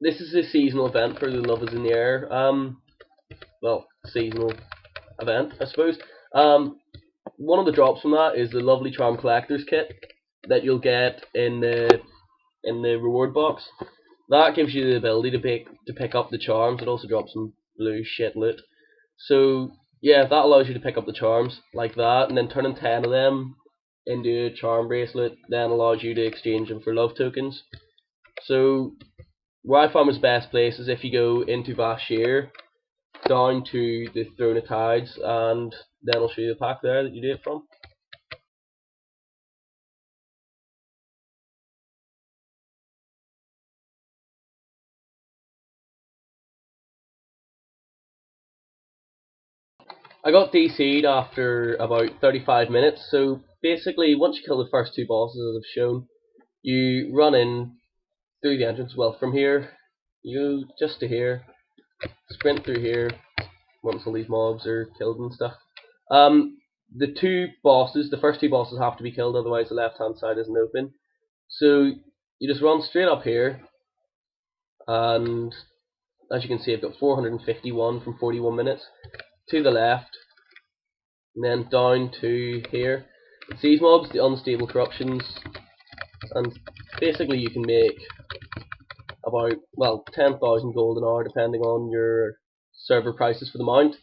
this is a seasonal event for the Love is in the Air. Well, seasonal event, I suppose. One of the drops from that is the lovely Charm Collector's Kit that you'll get in the reward box. That gives you the ability to pick up the charms. It also drops some blue shit loot. So yeah, that allows you to pick up the charms like that, and then turning 10 of them into a charm bracelet then allows you to exchange them for love tokens. So where I found was best place is if you go into Vashir, down to the Throne of Tides, and then I'll show you the pack there that you do it from. I got DC'd after about 35 minutes, so basically once you kill the first two bosses as I've shown, you run in through the entrance. Well, from here, you go just to here, sprint through here once all these mobs are killed and stuff. The two bosses, the first two bosses have to be killed, otherwise the left hand side isn't open. So you just run straight up here, and as you can see I've got 451 from 41 minutes. To the left, and then down to here. It's these mobs, the unstable corruptions, and basically you can make about, well, 10,000 gold an hour depending on your server prices for the mount.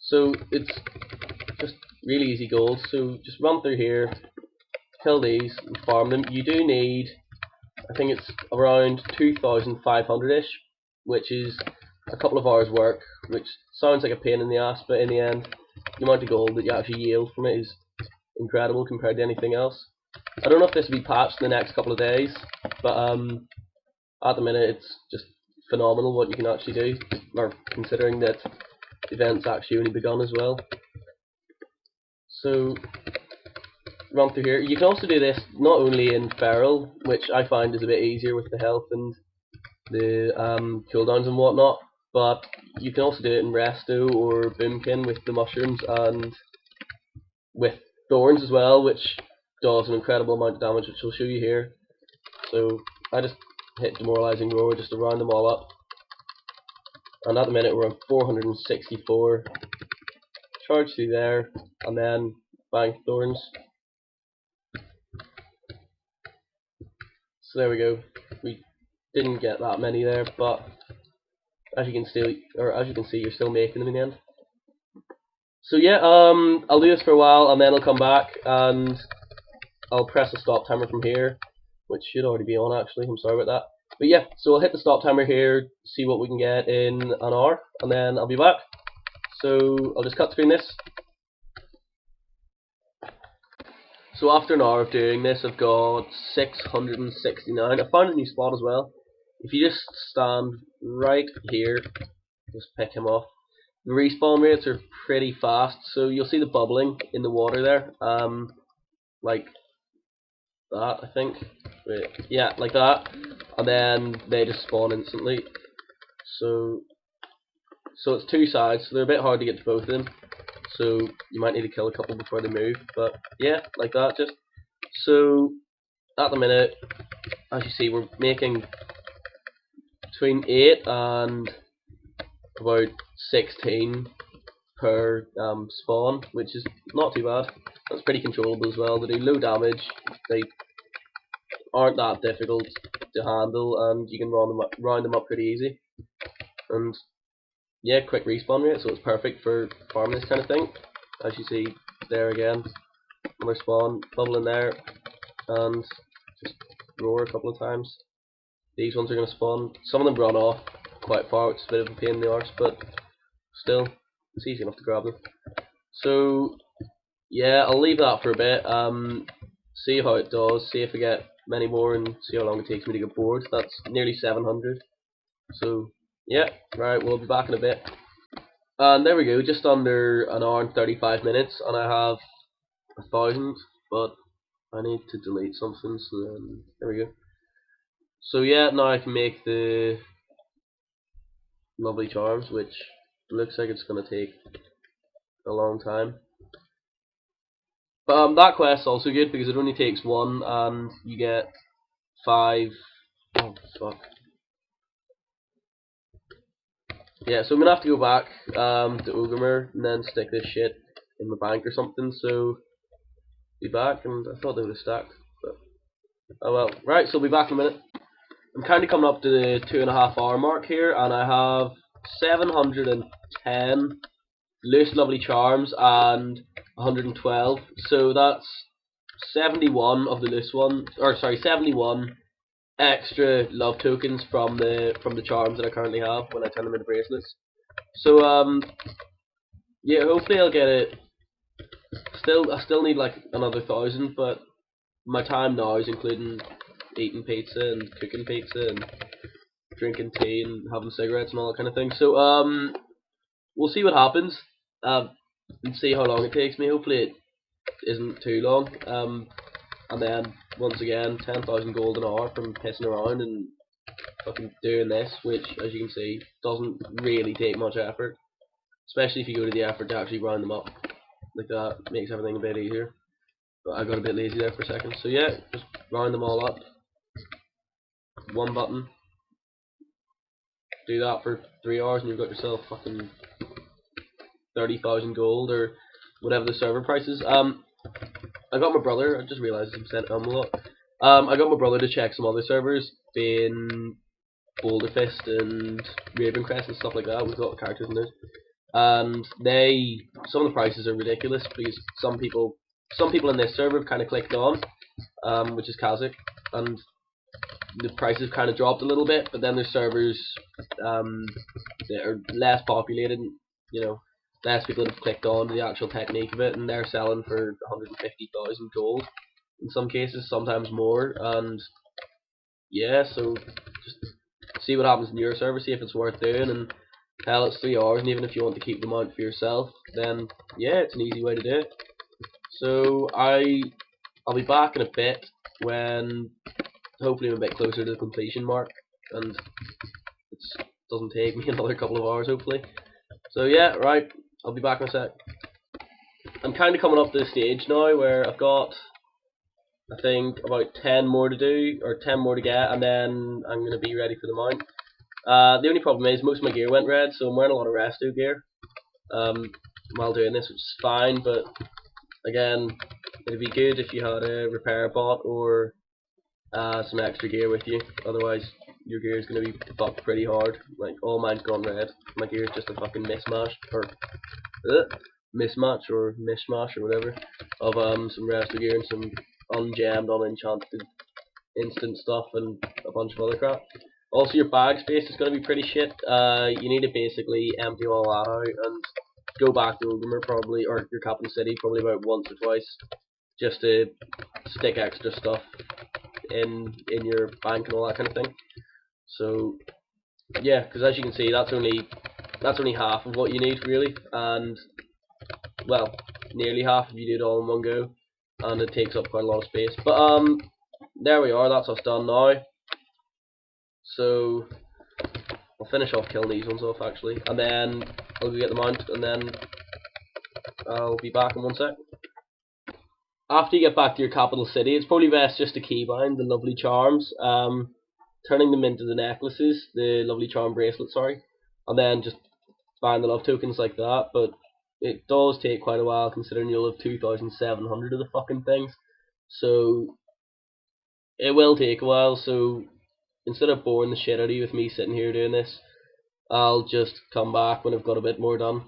So it's just really easy gold. So just run through here, kill these, and farm them. You do need, I think it's around 2,500ish, which is a couple of hours work, which sounds like a pain in the ass, but in the end, the amount of gold that you actually yield from it is incredible compared to anything else. I don't know if this will be patched in the next couple of days, but at the minute it's just phenomenal what you can actually do, or considering that the event's actually only begun as well. So run through here. You can also do this not only in Feral, which I find is a bit easier with the health and the cooldowns and whatnot, but you can also do it in Resto or Boomkin with the mushrooms and with thorns as well, which does an incredible amount of damage, which I'll show you here. So I just hit Demoralizing Roar just to round them all up, and at the minute we're on 464. Charge through there, and then bang, thorns. So there we go. We didn't get that many there, but as you can see, you're still making them in the end. So yeah, I'll do this for a while, and then I'll come back and I'll press the stop timer from here, which should already be on actually. I'm sorry about that. But yeah, so I'll hit the stop timer here, see what we can get in an hour, and then I'll be back. So I'll just cut screen this. So after an hour of doing this, I've got 669. I found a new spot as well. If you just stand right here, just pick him off. The respawn rates are pretty fast, so you'll see the bubbling in the water there, like that, I think. Wait, yeah, like that, and then they just spawn instantly. So it's two sides, so they're a bit hard to get to both of them. So you might need to kill a couple before they move, but yeah, like that. Just so at the minute, as you see, we're making between 8 and about 16 per spawn, which is not too bad. That's pretty controllable as well. They do low damage, they aren't that difficult to handle, and you can round them up pretty easy. And yeah, quick respawn rate, so it's perfect for farming this kind of thing. As you see there again, another spawn, bubble in there, and just roar a couple of times. These ones are going to spawn. Some of them run off quite far, which is a bit of a pain in the arse, but still, it's easy enough to grab them. So yeah, I'll leave that for a bit, see how it does, see if I get many more, and see how long it takes me to get bored. That's nearly 700. So yeah, right, we'll be back in a bit. And there we go, just under an hour and 35 minutes, and I have 1,000, but I need to delete something, so then, there we go. So yeah, now I can make the lovely charms, which looks like it's going to take a long time. But that quest's also good because it only takes one, and you get 5. Oh fuck! yeah, so I'm gonna have to go back to Ogremer and then stick this shit in my bank or something. So be back, and I thought they would have stacked, but oh well. Right, so I'll be back in a minute. I'm kind of coming up to the 2.5 hour mark here, and I have 710 loose lovely charms and 112. So that's 71 of the loose ones, or sorry, 71 extra love tokens from the charms that I currently have when I turn them into bracelets. So yeah, hopefully I'll get it. I still need like another 1,000, but my time now is including eating pizza and cooking pizza and drinking tea and having cigarettes and all that kind of thing. So we'll see what happens. And see how long it takes me. Hopefully it isn't too long. And then once again, 10,000 gold an hour from pissing around and fucking doing this, which as you can see doesn't really take much effort, especially if you go to the effort to actually round them up. Like that makes everything a bit easier. But I got a bit lazy there for a second. So yeah, just round them all up. One button. Do that for 3 hours and you've got yourself fucking 30,000 gold or whatever the server price is. I got my brother. I just realised I'm sent a lot. I got my brother to check some other servers, being Boulderfist and Ravencrest and stuff like that. We've got characters in those, and some of the prices are ridiculous because some people in this server have kind of clicked on, which is Kazakh, and the prices kind of dropped a little bit. But then there's servers that are less populated, and, you know, less people have clicked on to the actual technique of it, and they're selling for 150,000 gold in some cases, sometimes more. And yeah, so just see what happens in your server, see if it's worth doing, and hell, it's 3 hours, and even if you want to keep them out for yourself, then yeah, it's an easy way to do it. So I'll be back in a bit when hopefully I'm a bit closer to the completion mark, and it doesn't take me another couple of hours hopefully. So yeah, right, I'll be back in a sec. I'm kind of coming up to the stage now where I've got, I think, about 10 more to do, or 10 more to get, and then I'm going to be ready for the mount. The only problem is most of my gear went red, so I'm wearing a lot of resto gear while doing this, which is fine, but again, it'd be good if you had a repair bot or some extra gear with you, otherwise your gear is going to be fucked pretty hard. Like, all mine's gone red, my gear is just a fucking mismatch, or mismatch or mishmash or whatever of some resto gear and some ungemmed, unenchanted instant stuff and a bunch of other crap. Also, your bag space is going to be pretty shit. You need to basically empty all that out and go back to Ogremer probably, or your Captain City probably about once or twice, just to stick extra stuff in your bank and all that kind of thing. So yeah, because as you can see, that's only half of what you need really, and well, nearly half if you do it all in one go, and it takes up quite a lot of space. But there we are. That's us done now. So I'll finish off killing these ones off actually, and then I'll go get the mount, and then I'll be back in one sec. After you get back to your capital city, it's probably best just to keybind the lovely charms, turning them into the necklaces, the lovely charm bracelet, sorry, and then just buying the love tokens like that. But it does take quite a while considering you'll have 2,700 of the fucking things, so it will take a while. So instead of boring the shit out of you with me sitting here doing this, I'll just come back when I've got a bit more done.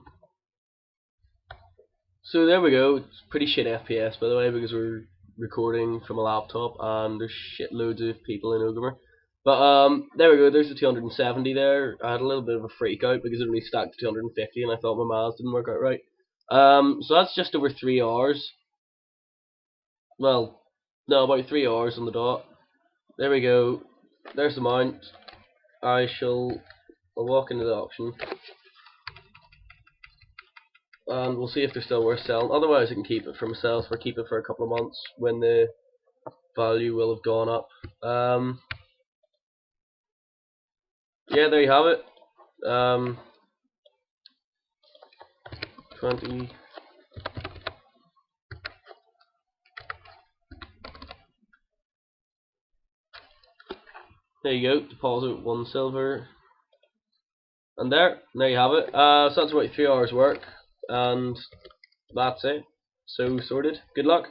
So there we go. It's pretty shit FPS by the way, because we're recording from a laptop and there's shitloads of people in Ogremer. But there we go, there's the 270 there. I had a little bit of a freak out because it only stacked to 250 and I thought my maths didn't work out right. So that's just over 3 hours. Well, no, about 3 hours on the dot. There we go. There's the mount. I'll walk into the auction and we'll see if they're still worth selling. Otherwise I can keep it for myself or keep it for a couple of months when the value will have gone up. Yeah, there you have it. 20. There you go. Deposit 1 silver, And there you have it. So that's about 3 hours work, and that's it. So sorted. Good luck.